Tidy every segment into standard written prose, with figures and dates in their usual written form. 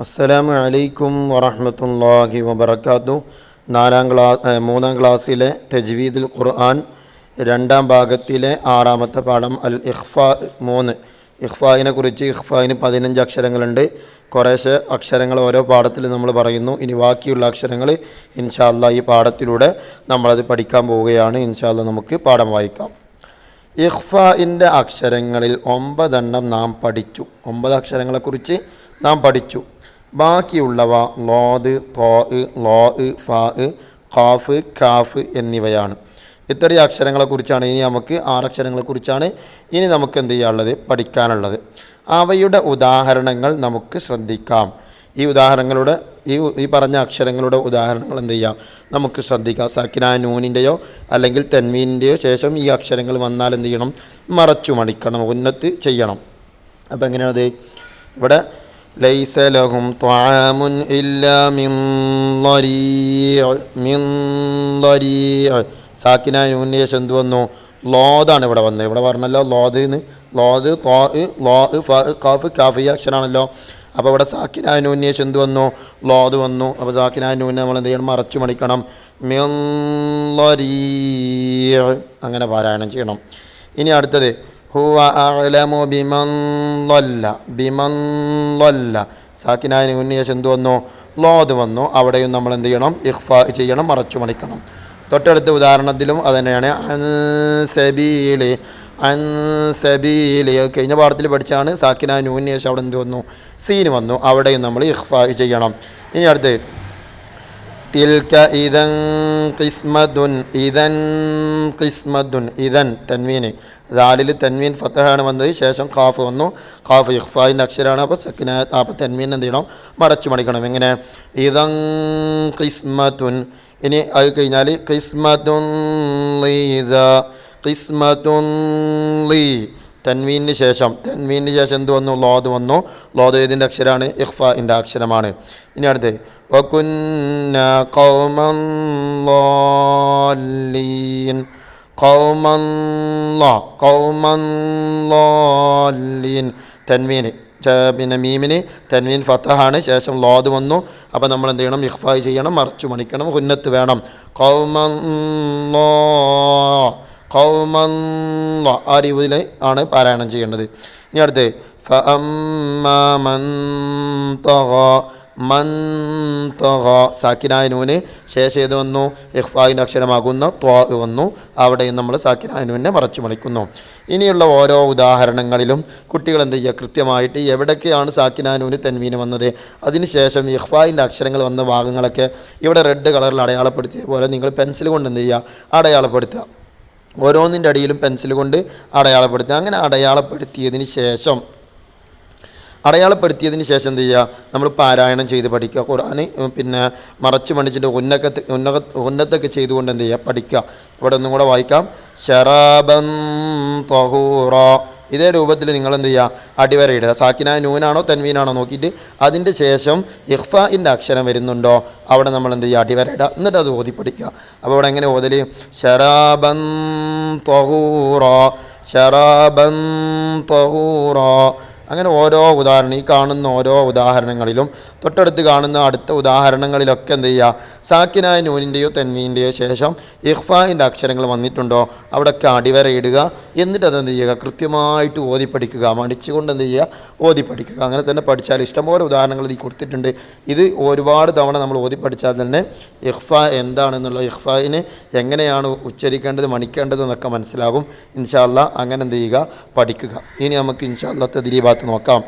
അസ്സലാമു അലൈക്കും വറഹ്മത്തുള്ളാഹി വബറകാതുഹു. മൂന്നാം ക്ലാസ്സിലെ തജ്വീദുൽ ഖുർആൻ രണ്ടാം ഭാഗത്തിലെ ആറാമത്തെ പാഠം അൽ ഇഖ്ഫാ 3. ഇഖ്ഫായിനെ കുറിച്ച് ഇഖ്ഫായിന് 15 അക്ഷരങ്ങളുണ്ട്. കുറേശ്ശെ അക്ഷരങ്ങൾ ഓരോ പാഠത്തിൽ നമ്മൾ പറയുന്നു. ഇനി ബാക്കിയുള്ള അക്ഷരങ്ങൾ ഇൻഷാ അല്ലാഹ് ഈ പാഠത്തിലൂടെ നമ്മളത് പഠിക്കാൻ പോവുകയാണ്. ഇൻഷാ അല്ലാഹ് നമുക്ക് പാഠം വായിക്കാം. ഇഖ്ഫായിൻ്റെ അക്ഷരങ്ങളിൽ 9 എണ്ണം നാം പഠിച്ചു. 9 അക്ഷരങ്ങളെക്കുറിച്ച് നാം പഠിച്ചു. ബാക്കിയുള്ളവ ലോദ്, തോ, ലോ, ഫാ, ഖാഫ്, കാഫ് എന്നിവയാണ്. ഇത്രയും അക്ഷരങ്ങളെക്കുറിച്ചാണ് ഇനി നമുക്ക് 6 അക്ഷരങ്ങളെക്കുറിച്ചാണ് ഇനി നമുക്ക് എന്ത് ചെയ്യാനുള്ളത്, പഠിക്കാനുള്ളത്. അവയുടെ ഉദാഹരണങ്ങൾ നമുക്ക് ശ്രദ്ധിക്കാം. ഈ ഉദാഹരണങ്ങളുടെ ഈ പറഞ്ഞ അക്ഷരങ്ങളുടെ ഉദാഹരണങ്ങൾ എന്ത് ചെയ്യാം, നമുക്ക് ശ്രദ്ധിക്കാം. സാക്കിനായ നൂനിൻ്റെയോ അല്ലെങ്കിൽ തൻവീനിൻ്റെയോ ശേഷം ഈ അക്ഷരങ്ങൾ വന്നാൽ എന്ത് ചെയ്യണം, മറച്ചു മണിക്കണം, ഉന്നത്ത് ചെയ്യണം. അപ്പോൾ എങ്ങനെയാണത്? ഇവിടെ ലൈസ ലഹും ത്വആമുൻ ഇല്ലാ മിൻ ളരീഅ. സാക്കിനായ നൂനിന് ശേഷം എന്ത് വന്നു? ലോദാണ് ഇവിടെ വന്നത്. ഇവിടെ പറഞ്ഞല്ലോ ലോദ് എന്ന്. ലോദ്, തോ, ലോ, ഫ, ഖാഫ്, കാഫ് ഈ അക്ഷരമാണല്ലോ. അപ്പോൾ ഇവിടെ സാക്കിനായ നൂനിന് ശേഷം എന്ത് വന്നു? ലോദ് വന്നു. അപ്പോൾ സാക്കിനായ നൂനിനെ നമ്മൾ എന്ത് ചെയ്യണം, മറച്ചു മണിക്കണം. മിൻ ളരീഅ അങ്ങനെ പാരായണം ചെയ്യണം. ഇനി അടുത്തത് ഹുവ അഅലമു ബിമൻ ളല്ല. ബിമൻ ളല്ല സാക്കിനായ നൂനിന് ശേഷം എന്ത് വന്നു? ലോദ് വന്നു. അവിടെയും നമ്മൾ എന്ത് ചെയ്യണം, ഇഖ്ഫാ ചെയ്യണം, മറച്ചു മണിക്കണം. തൊട്ടടുത്ത ഉദാഹരണത്തിലും അതുതന്നെയാണ്. അൻസബീലി. അൻസബീലി കഴിഞ്ഞ പാഠത്തിൽ പഠിച്ചാണ്. സാക്കിനായ നൂനിന് ശേഷം അവിടെ എന്ത് വന്നു? സീന് വന്നു. അവിടെയും നമ്മൾ ഇഖ്ഫാ ചെയ്യണം. ഇനി അടുത്ത് തിൽക ഇദൻ ഖിസ്മതുൻ. ഇദൻ ഖിസ്മതുൻ. ഇദൻ തൻവീന്. ദാലിൽ തൻവീൻ ഫതഹാണ് വന്നത്. ശേഷം ഖാഫ് വന്നു. ഖാഫ് ഇഖ്ഫായിൻ്റെ അക്ഷരമാണ്. അപ്പോൾ തൻവീൻ എന്ത് ചെയ്യണം, മറച്ചു മണിക്കണം. എങ്ങനെ? ഇദൻ ഖിസ്മതുൻ. ഇനി അത് കഴിഞ്ഞാൽ ഖിസ്മതുൻ ലീസ. ഖിസ്മതുൻ ലീ തൻവീനിന് ശേഷം എന്ത് വന്നു? ലോദ് വന്നു. ലോദ് ഏതിൻ്റെ അക്ഷരമാണ്? ഇഖ്ഫായിൻ്റെ അക്ഷരമാണ്. ഇനി അടുത്ത് വകുന്ന ഖൗമൻ ളാല്ലീൻ. ഖൗമൻ ളാല്ലീൻ തൻവീന്. പിന്നെ മീമിന് തൻവീൻ ഫതഹാണ്. ശേഷം ലോദ് വന്നു. അപ്പോൾ നമ്മൾ എന്ത് ചെയ്യണം, ഇഖ്ഫാ ചെയ്യണം, മറച്ചു മണിക്കണം, ഉന്നത്ത് വേണം. ഖൗമൻ ആ രീതിയിൽ ആണ് പാരായണം ചെയ്യേണ്ടത്. ഇനി അടുത്ത് ഫഅമ്മാ മൻ തഗ. മൻ തഗ സാക്കിനായ നൂന് ശേഷം ഏത് വന്നു? ഇഖ്ഫായിൻ്റെ അക്ഷരമാകുന്ന ത്വാ വന്നു. അവിടെയും നമ്മൾ സാക്കിനായ നൂനെ മറച്ചു മണിക്കുന്നു. ഇനിയുള്ള ഓരോ ഉദാഹരണങ്ങളിലും കുട്ടികൾ എന്ത് ചെയ്യുക, കൃത്യമായിട്ട് എവിടേക്കാണ് സാക്കിനായ നൂന് തൻവീന് വന്നത്, അതിനുശേഷം ഇഖ്ഫായിൻ്റെ അക്ഷരങ്ങൾ വന്ന ഭാഗങ്ങളൊക്കെ ഇവിടെ റെഡ് കളറിൽ അടയാളപ്പെടുത്തിയ പോലെ നിങ്ങൾ പെൻസിൽ കൊണ്ട് എന്ത് ചെയ്യുക, അടയാളപ്പെടുത്തുക. ഓരോന്നിൻ്റെ അടിയിലും പെൻസിൽ കൊണ്ട് അടയാളപ്പെടുത്തുക. അങ്ങനെ അടയാളപ്പെടുത്തിയതിന് ശേഷം എന്ത് ചെയ്യുക, നമ്മൾ പാരായണം ചെയ്ത് പഠിക്കുക. ഖുർആൻ പിന്നെ മറച്ച് മണിച്ചിട്ട് ഉന്നത്തൊക്കെ ചെയ്തുകൊണ്ട് എന്ത് ചെയ്യുക, പഠിക്കുക. ഇവിടെ ഒന്നും കൂടെ വായിക്കാം. ശറാബൻ തഹൂറ. ഇതേ രൂപത്തിൽ നിങ്ങൾ എന്ത് ചെയ്യുക, അടിവരയിടുക. സാക്കിനായ നൂനാണോ തൻവീനാണോ നോക്കിയിട്ട് അതിൻ്റെ ശേഷം ഇഖ്ഫായിൻ്റെ അക്ഷരം വരുന്നുണ്ടോ അവിടെ നമ്മൾ എന്ത് ചെയ്യുക, അടിവരയിടുക. എന്നിട്ട് അത് ഓതി പഠിക്കുക. അപ്പോൾ ഇവിടെ എങ്ങനെ ഓതൽ? ശറാബൻ തഹൂറ, ശറാബൻ തഹൂറ. അങ്ങനെ ഓരോ ഉദാഹരണം, ഈ കാണുന്ന ഓരോ ഉദാഹരണങ്ങളിലും തൊട്ടടുത്ത് കാണുന്ന അടുത്ത ഉദാഹരണങ്ങളിലൊക്കെ എന്ത് ചെയ്യുക, സാക്കിനായ നൂനിൻ്റെയോ തൻവീൻ്റെയോ ശേഷം ഇഖ്ഫായിൻ്റെ അക്ഷരങ്ങൾ വന്നിട്ടുണ്ടോ അവിടെയൊക്കെ അടിവരയിടുക. എന്നിട്ട് അതെന്ത് ചെയ്യുക, കൃത്യമായിട്ട് ഓതി പഠിക്കുക. മടിച്ചുകൊണ്ട് എന്ത് ചെയ്യുക, ഓതി പഠിക്കുക. അങ്ങനെ തന്നെ പഠിച്ചാൽ ഇഷ്ടംപോലെ ഉദാഹരണങ്ങൾ ഇതിൽ കൊടുത്തിട്ടുണ്ട്. ഇത് ഒരുപാട് തവണ നമ്മൾ ഓതി പഠിച്ചാൽ തന്നെ ഇഖ്ഫാ എന്താണെന്നുള്ള, ഇഖ്ഫായിനെ എങ്ങനെയാണ് ഉച്ചരിക്കേണ്ടത്, മണിക്കേണ്ടത് എന്നൊക്കെ മനസ്സിലാകും. ഇൻഷാ അല്ലാഹ് അങ്ങനെ എന്ത് ചെയ്യുക, പഠിക്കുക. ഇനി നമുക്ക് ഇൻഷാ അല്ലാഹ് തദ്രീബാത്ത് നോക്കാം.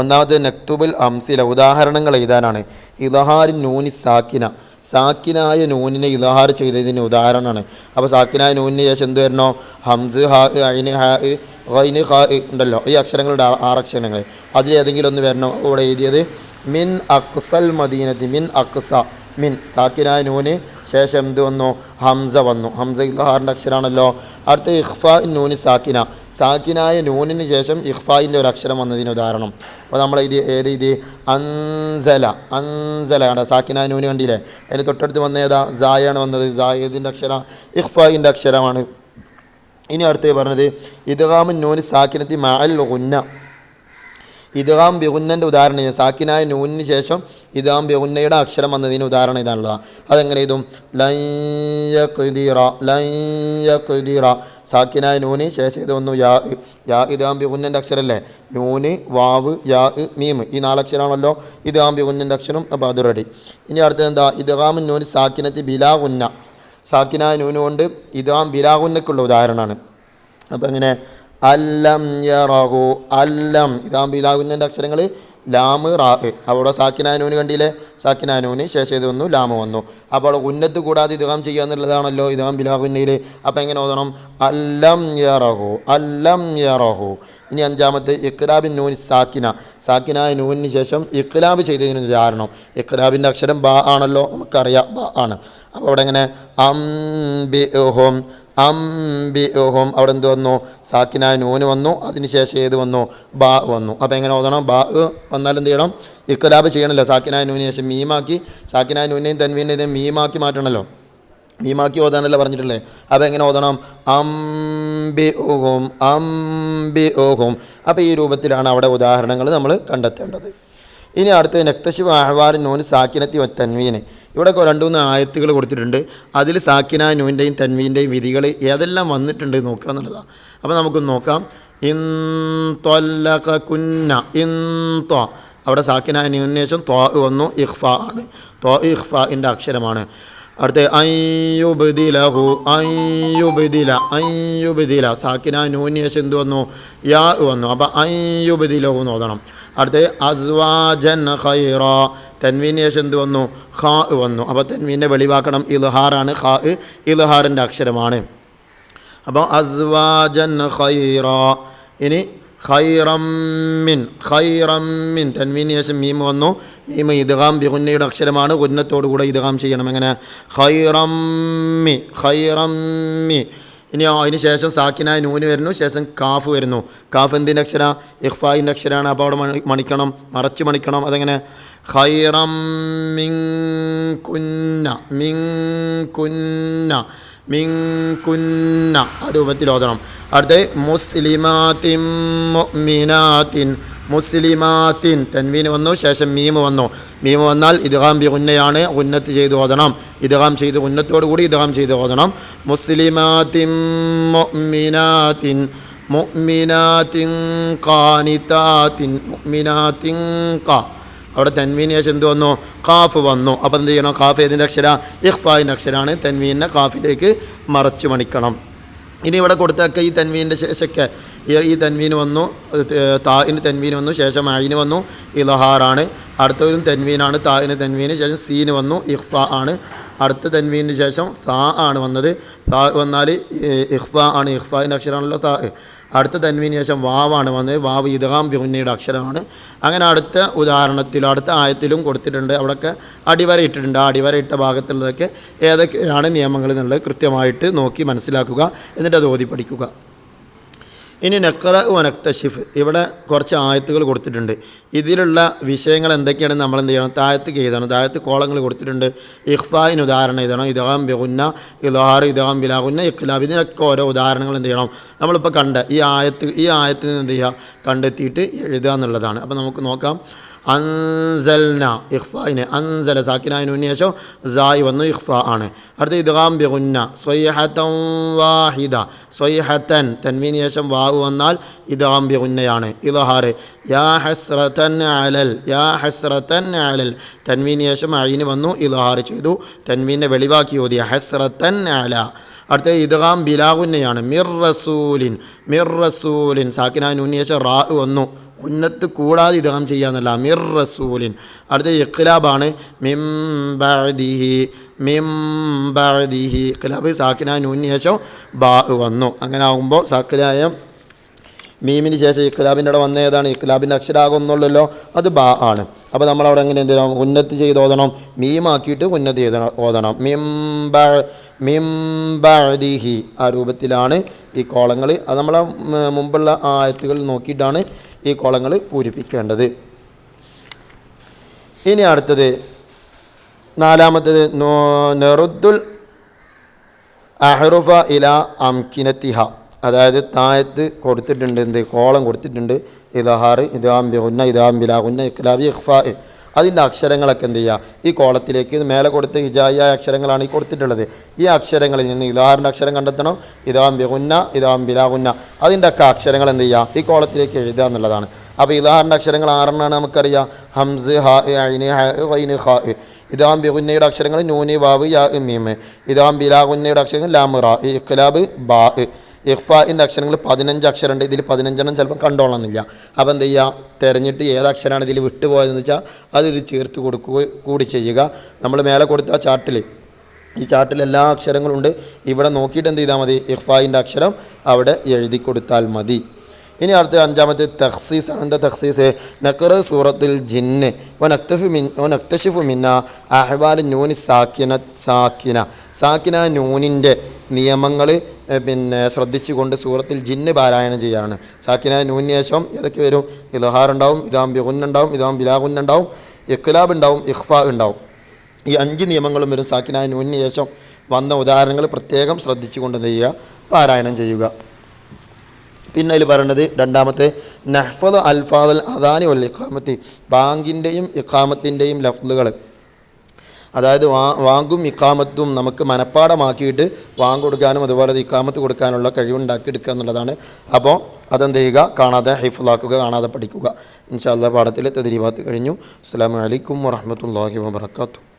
ഒന്നാമത് നക്തുബുൽ അംസില, ഉദാഹരണങ്ങൾ എഴുതാനാണ്. ഇദ്ഹാരി നൂനി സാക്കിന, സാക്കിനായ നൂനിനെ ഇദ്ഹാർ ചെയ്തതിന് ഉദാഹരണമാണ്. അപ്പോൾ സാക്കിനായ നൂനിന് ശേഷം എന്ത് വരണോ? ഹംസ്, ഹാ, ഐന്, ഹാ, ഖൈന്, ഖാ ഉണ്ടല്ലോ, ഈ അക്ഷരങ്ങളുടെ 6 അക്ഷരങ്ങൾ അതിലേതെങ്കിലും ഒന്ന് വരണോ. ഇവിടെ എഴുതിയത് മിൻ അക്സൽ മദീനത്തി. മിൻ അക്സ, മിൻ സാക്കിനായ നൂന് ശേഷം എന്ത് വന്നു? ഹംസ വന്നു. ഹംസ ഇദ്ഹാറിൻ്റെ അക്ഷരമാണല്ലോ. അടുത്ത ഇഖ്ഫാ നൂന് സാക്കിന, സാക്കിനായ നൂനിന് ശേഷം ഇഖ്ഫായിൻ്റെ ഒരു അക്ഷരം വന്നതിന് ഉദാഹരണം. അപ്പോൾ നമ്മൾ ഏത് അൻസല. അൻസല കണ്ട സാക്കിനായ നൂന് കണ്ടില്ലേ, അതിന് തൊട്ടടുത്ത് വന്ന ഏതാ? സായാണ് വന്നത്. സായതിൻ്റെ അക്ഷരം ഇഖ്ഫായിൻ്റെ അക്ഷരമാണ്. ഇനി അടുത്ത് പറഞ്ഞത് ഇദ്ഗാമുൻ നൂന് സാക്കിനത്തി മഅൽ ഗുന്ന. ഇദ്ഗാം ബിഗുന്നൻ്റെ ഉദാഹരണം സാക്കിനായ നൂനിന് ശേഷം ഇദ്ഗാം ബിഗുന്നയുടെ അക്ഷരം വന്നതിന് ഉദാഹരണം ഇതാണുള്ളത്. അതെങ്ങനെ ഇതും ലൻ യഖ്ദിറ സാക്കിനായ നൂന് ശേഷം ഇത് വന്നു യാ ഇദ്ഗാം ബിഗുന്നൻ്റെ അക്ഷരമല്ലേ, നൂന് വാവ് യാ മീം ഈ 4 അക്ഷരമാണല്ലോ ഇദ്ഗാം ബിഗുന്നൻ്റെ അക്ഷരം. അപ്പോൾ അത് റെഡി. ഇനി അടുത്തത് എന്താ, ഇദ്ഗാം നൂന് സാക്കിനത്തി ബിലാ ഗുന്ന സാക്കിനായ നൂന് കൊണ്ട് ഇദ്ഗാം ബിലാ ഗുന്നക്കുള്ള ഉദാഹരണമാണ്. അപ്പോൾ എങ്ങനെ അല്ലം യറഹു അല്ലം ഇദ്ഗാം ബിലാ ഗുന്നൻ്റെ അക്ഷരങ്ങൾ ലാമ് റാ. അവിടെ സാക്കിനായ നൂന് കണ്ടില്ലേ, സാക്കിനായ നൂന് ശേഷം ഇത് വന്നു ലാമ് വന്നു. അപ്പോൾ അവിടെ ഉന്നത്ത് കൂടാതെ ഇദ്ഗാം ചെയ്യുക എന്നുള്ളതാണല്ലോ ഇദ്ഗാം ബിലാ ഗുന്നയിൽ. അപ്പോൾ എങ്ങനെ ഓതണം, അല്ലം യറഹു അല്ലം യറഹു. ഇനി അഞ്ചാമത്തെ ഇഖ്ലാബിൻ നൂൻ സാക്കിനായ നൂനിന് ശേഷം ഇഖ്ലാബ് ചെയ്തതിന് ഉദാഹരണം. ഇഖ്ലാബിൻ്റെ അക്ഷരം ബ ആണല്ലോ, നമുക്കറിയാം ബ ആണ്. അപ്പോൾ അവിടെ എങ്ങനെ അംബിഉഹും അംബിഉഹും അവിടെ എന്ത് വന്നു, സാക്കിനായ നൂന് വന്നു, അതിനുശേഷം ഏത് വന്നു, ബ വന്നു. അപ്പോൾ എങ്ങനെ ഓതണം, ബ വന്നാൽ എന്ത് ചെയ്യണം, ഇഖ്ലാബ് ചെയ്യണമല്ലോ. സാക്കിനായ നൂനിന് ശേഷം മീമാക്കി സാക്കിനായ നൂനിനെയും തൻവീനെയും മീമാക്കി മാറ്റണമല്ലോ, മീമാക്കി ഓതാനല്ല പറഞ്ഞിട്ടുള്ളത്. അപ്പോൾ എങ്ങനെ ഓതണം, അംബിഉഹും അംബിഉഹും. അപ്പോൾ ഈ രൂപത്തിലാണ് അവിടെ ഉദാഹരണങ്ങൾ നമ്മൾ കണ്ടെത്തേണ്ടത്. ഇനി അടുത്ത നക്തശിബ് അഹ്വാർ നൂന് സാക്കിനത്തി തൻവീന്. ഇവിടെ 2-3 ആയത്തുകൾ കൊടുത്തിട്ടുണ്ട്. അതിൽ സാക്കിനായ നൂൻ്റെയും തൻവീൻ്റെയും വിധികൾ ഏതെല്ലാം വന്നിട്ടുണ്ട് നോക്കുക എന്നുള്ളതാണ്. അപ്പോൾ നമുക്കൊന്ന് നോക്കാം. ഇൻ ത്വല്ലഖ കുന്ന ഇൻ ത്വ അവിടെ സാക്കിനായ നൂനിന് ശേഷം ത്വ വന്നു, ഇഖ്ഫ ആണ്, ത്വ ഇഖ്ഫാൻ്റെ അക്ഷരമാണ്. അടുത്ത അയ്യുബ്ദിലഹു അയ്യുബ്ദില സാക്കിനായ നൂനിന് ശേഷം എന്ത് വന്നു, യാ വന്നു. അപ്പോൾ അയ്യുബ്ദിലഹു എന്ന് ഓതണം. അടുത്ത അസ്വാജൻ ഖൈറ തൻവീന് ശേഷം എന്ത് വന്നു, ഖാ വന്നു. അപ്പോൾ തൻവീനെ വെളിവാക്കണം, ഇൽഹാറാണ്, ഖാ ഇൽഹാറിൻ്റെ അക്ഷരമാണ്. അപ്പോൾ അസ്വാജൻ ഖൈറ. ഇനി ഖൈറമ്മിൻ തൻവീന് ശേഷം മീം വന്നു, മീം ഇദ്ഗാം ബിഗുന്നയുടെ അക്ഷരമാണ്, ഗുന്നത്തോടു കൂടെ ഇദ്ഗാം ചെയ്യണം. എങ്ങനെ ഖൈറമ്മി. ഇനി അതിന് ശേഷം സാക്കിനായ നൂന് വരുന്നു, ശേഷം കാഫ് വരുന്നു. കാഫ് എന്തിൻ്റെ അക്ഷര, ഇഖ്ഫായിൻ്റെ അക്ഷരമാണ്. അപ്പോൾ അവിടെ മണിക്കണം, മറച്ച് മണിക്കണം. അതെങ്ങനെ ഖൈറം മിൻകുന്ന ആ രൂപത്തിൽ ഓതണം. അടുത്ത മുസ്ലിമാത്തിൻ തൻവീന് വന്നു, ശേഷം മീം വന്നു. മീം വന്നാൽ ഇദ്ഗാം ബിഗുന്നയാണ്, ഗുന്നത്ത് ചെയ്ത് ഓതണം. ഇദ്ഗാം ചെയ്ത് ഗുന്നത്തോടു കൂടി ഇദ്ഗാം ചെയ്ത് ഓതണം. മുസ്ലിമാത്തിൻ മുഅ്മിനാത്തിൻ ഖാനിതാത്തിൻ അവിടെ തൻവീന് ശേഷം എന്ത് വന്നു, ഖാഫ് വന്നു. അപ്പോൾ എന്ത് ചെയ്യണം, ഖാഫ് ഏതിൻ്റെ അക്ഷര, ഇഖ്ഫായിൻ്റെ അക്ഷരമാണ്. തൻവീനെ ഖാഫിലേക്ക് മറച്ചു മണിക്കണം. ഇനി ഇവിടെ കൊടുത്തൊക്കെ ഈ തൻവീൻ്റെ ശേഷമൊക്കെ ഈ തൻവീന് വന്നു, താഇന് തൻവീന് വന്നു, ശേഷം ഐന് വന്നു, ഇൽഹാറാണ്. അടുത്തൊരു തൻവീനാണ്, താഇന് തൻവീന് ശേഷം സീന് വന്നു, ഇഖ്ഫ ആണ്. അടുത്ത തൻവീനിന് ശേഷം സാ ആണ് വന്നത്. സാ വന്നാൽ ഇഖ്ഫ ആണ്, ഇഖ്ഫായിൻ്റെ അക്ഷരമാണല്ലോ താ. അടുത്ത തൻവീന് ശേഷം വാവാണ് വന്നത്, വാവ് ഇദ്ഗാം ബിഗുന്നയുടെ അക്ഷരമാണ്. അങ്ങനെ അടുത്ത ഉദാഹരണത്തിലും അടുത്ത ആയത്തിലും കൊടുത്തിട്ടുണ്ട്. അവിടെയൊക്കെ അടിവര ഇട്ടിട്ടുണ്ട്. ആ അടിവര ഇട്ട ഭാഗത്തുള്ളതൊക്കെ ഏതൊക്കെയാണ് നിയമങ്ങൾ എന്നുള്ളത് കൃത്യമായിട്ട് നോക്കി മനസ്സിലാക്കുക, എന്നിട്ട് അത് ഓതി പഠിക്കുക. ഇനി നഖ്റ വനക്തഷിഫ് ഇവിടെ കുറച്ച് ആയത്തുകൾ കൊടുത്തിട്ടുണ്ട്. ഇതിലുള്ള വിഷയങ്ങൾ എന്തൊക്കെയാണെന്ന് നമ്മൾ എന്ത് ചെയ്യണം, താഴത്ത് എഴുതണം. താഴത്ത് കോളങ്ങൾ കൊടുത്തിട്ടുണ്ട്. ഇഖ്ഫായിന് ഉദാഹരണം എഴുതണം, ഇദ്ഗാം ബിഗുന്ന, ഇൽഹാർ, ഇദ്ഗാം ബിലാ ഗുന്ന, ഇഖ്ലാബ്, ഇതിനൊക്കെ ഓരോ ഉദാഹരണങ്ങൾ എന്ത് ചെയ്യണം, നമ്മളിപ്പോൾ കണ്ട ഈ ആയത്തിൽ നിന്ന് എന്ത് ചെയ്യുക, കണ്ടെത്തിയിട്ട് എഴുതുക എന്നുള്ളതാണ്. അപ്പോൾ നമുക്ക് നോക്കാം. അൻസൽന ഇഖ്ഫായിന്, അൻസല സാക്കിനായ നൂനിന് ശേഷം സായി വന്നു, ഇഖ്ഫ ആണ്. അടുത്ത ഇദ്ഗാം ബിഗുന്ന, സ്വയ്ഹതൻ വാഹിദ, സ്വയ്ഹതൻ തൻവീന് ശേഷം വാവ് വന്നാൽ ഇദ്ഗാം ബിഗുന്നയാണ്, ഇൽഹാർ. യാ ഹസ്റതൻ അലൽ തൻവീന് ശേഷം ഐന് വന്നു, ഇൽഹാർ ചെയ്തു, തൻവീനെ വെളിവാക്കി ഓതിയ ഹസ്റതൻ അല. അടുത്ത ഇദ്ഗാം ബിലാ ഗുന്നയാണ്, മിർ റസൂലിൻ സാക്കിനായ നൂനിന് ശേഷം റാ വന്നു, ഉന്നത്ത് കൂടാതെ ഇദ്ഗാം ചെയ്യാന്നല്ല, മിർ റസൂലിൻ. അടുത്ത ഇഖ്ലാബാണ്, മിൻ ബഅദിഹി ഇഖ്ലാബ് സാക്കിനായ നൂനിന് ശേഷം ബാ വന്നു. അങ്ങനെ ആകുമ്പോൾ സാക്കിനായ മീമിന് ശേഷം ഇഖ്ലാബിൻ്റെ അവിടെ വന്ന ഏതാണ്, ഇഖ്ലാബിൻ്റെ അക്ഷരാകുന്നുള്ളല്ലോ, അത് ബാ ആണ്. അപ്പോൾ നമ്മളവിടെ എങ്ങനെ എന്ത് ചെയ്യണം, ഉന്നത്ത് ചെയ്ത് ഓതണം, മീമാക്കിയിട്ട് ഉന്നത്ത് ചെയ്ത് ഓതണം. മിൻ ബഅദിഹി ആ രൂപത്തിലാണ് ഈ കോളങ്ങൾ. അത് നമ്മളെ മുമ്പുള്ള ആയത്തുകൾ നോക്കിയിട്ടാണ് ഈ കോളങ്ങൾ പൂരിപ്പിക്കേണ്ടത്. ഇനി അടുത്തത് നാലാമത്തേത് നെറുദ്ദുൽ അഹ്റുഫ ഇല അംകിനത്തിഹ. അതായത് താഴത്ത് കൊടുത്തിട്ടുണ്ട്, കോളം കൊടുത്തിട്ടുണ്ട്, ഇദ്ഹാർ, ഇദ്ഗാം ബിഗുന്ന, ഇദ്ഗാം ബിലാ ഗുന്ന, ഇഖ്ലാബ്, ഇഖ്ഫാ. അതിൻ്റെ അക്ഷരങ്ങളൊക്കെ എന്ത് ചെയ്യുക, ഈ കോളത്തിലേക്ക് മേലെ കൊടുത്ത് ഹിജായിയായ അക്ഷരങ്ങളാണ് ഈ കൊടുത്തിട്ടുള്ളത്. ഈ അക്ഷരങ്ങളിൽ നിന്ന് ഇദ്ഹാറിൻ്റെ അക്ഷരം കണ്ടെത്തണം, ഇദ്ഗാം ബിഗുന്ന, ഇദ്ഗാം ബിലാ ഗുന്ന, അതിൻ്റെ ഒക്കെ അക്ഷരങ്ങൾ എന്ത് ചെയ്യുക, ഈ കോളത്തിലേക്ക് എഴുതുക എന്നുള്ളതാണ്. അപ്പോൾ ഇദ്ഹാറിൻ്റെ അക്ഷരങ്ങൾ 6 നമുക്കറിയാം. ഹംസ്, ഹാ, ഐന്, ഹ, ഗൈന്, ഖാ. ഇദ്ഗാം ബിഗുന്നയുടെ അക്ഷരങ്ങൾ നൂന്, വാവ്, യാ, മീം. ഇദ്ഗാം ബിലാ ഗുന്നയുടെ അക്ഷരങ്ങൾ ലാം, റാ, ഇഖ്ലാബ്, ബാ. ഇഖ്ഫാഇൻ്റെ അക്ഷരങ്ങൾ 15 അക്ഷരമുണ്ട്. ഇതിൽ 15 ചിലപ്പോൾ കണ്ടോളണമെന്നില്ല. അപ്പോൾ എന്ത് ചെയ്യുക, തിരഞ്ഞിട്ട് ഏതക്ഷരമാണ് ഇതിൽ വിട്ടുപോയതെന്ന് വെച്ചാൽ അത് ഇത് ചേർത്ത് കൊടുക്കുക കൂടി ചെയ്യുക. നമ്മൾ മേലെ കൊടുത്ത ചാർട്ടിൽ, ഈ ചാർട്ടിൽ എല്ലാ അക്ഷരങ്ങളും ഉണ്ട്. ഇവിടെ നോക്കിയിട്ട് എന്ത് ചെയ്താൽ മതി, ഇഖ്ഫാഇൻ്റെ അക്ഷരം അവിടെ എഴുതി കൊടുത്താൽ മതി. ഇനി അടുത്ത 5ാമത്തെ തഖ്സീസ് ആണ്. എന്താ തഖ്സീസ്? നഖറ സൂറത്തുൽ ജിന്ന് വനക്തശിഫു മിന്ന അഹ്വാൽ നൂനി സാക്കിന നൂനിൻ്റെ നിയമങ്ങൾ ശ്രദ്ധിച്ചുകൊണ്ട് സൂറത്തിൽ ജിന്ന് പാരായണം ചെയ്യാണ്. സാക്കിന നൂനിന് ശേഷം ഏതൊക്കെ വരും? ഇദ്ഹാർ ഉണ്ടാവും, ഇദ്ഗാം ബിഗുന്ന ഉണ്ടാവും, ഇദ്ഗാം ബിലാ ഗുന്ന ഉണ്ടാവും, ഇഖ്ലാബ് ഉണ്ടാവും, ഇഖ്ഫാ ഉണ്ടാവും. ഈ 5 നിയമങ്ങളും വരും. സാക്കിന നൂനിന് ശേഷം വന്ന ഉദാഹരണങ്ങൾ പ്രത്യേകം ശ്രദ്ധിച്ചുകൊണ്ട് എന്ത് ചെയ്യുക, പാരായണം ചെയ്യുക. പിന്നെ അതിൽ പറയുന്നത് 2ാമത്തെ നഹ്ഫദ് അൽഫാദൽ അദാനി വൽ ഇഖാമത്തി, ബാങ്കിൻ്റെയും ഇഖാമത്തിൻ്റെയും ലഫ്ലുകൾ, അതായത് വാങ്കും ഇഖാമത്തും നമുക്ക് മനഃപ്പാടമാക്കിയിട്ട് വാങ്ക് കൊടുക്കാനും അതുപോലെ ഇഖാമത്ത് കൊടുക്കാനുള്ള കഴിവുണ്ടാക്കി എടുക്കുക എന്നുള്ളതാണ്. അപ്പോൾ അതെന്ത് ചെയ്യുക, കാണാതെ ഹിഫ്ലാക്കുക, കാണാതെ പഠിക്കുക. ഇൻഷാ അല്ലാഹ് പാഠത്തിൽ തദ്രീബാത്ത് കഴിഞ്ഞു. അസ്സലാമു അലൈക്കും വറഹ്മത്തുള്ളാഹി വബറകാതുഹു.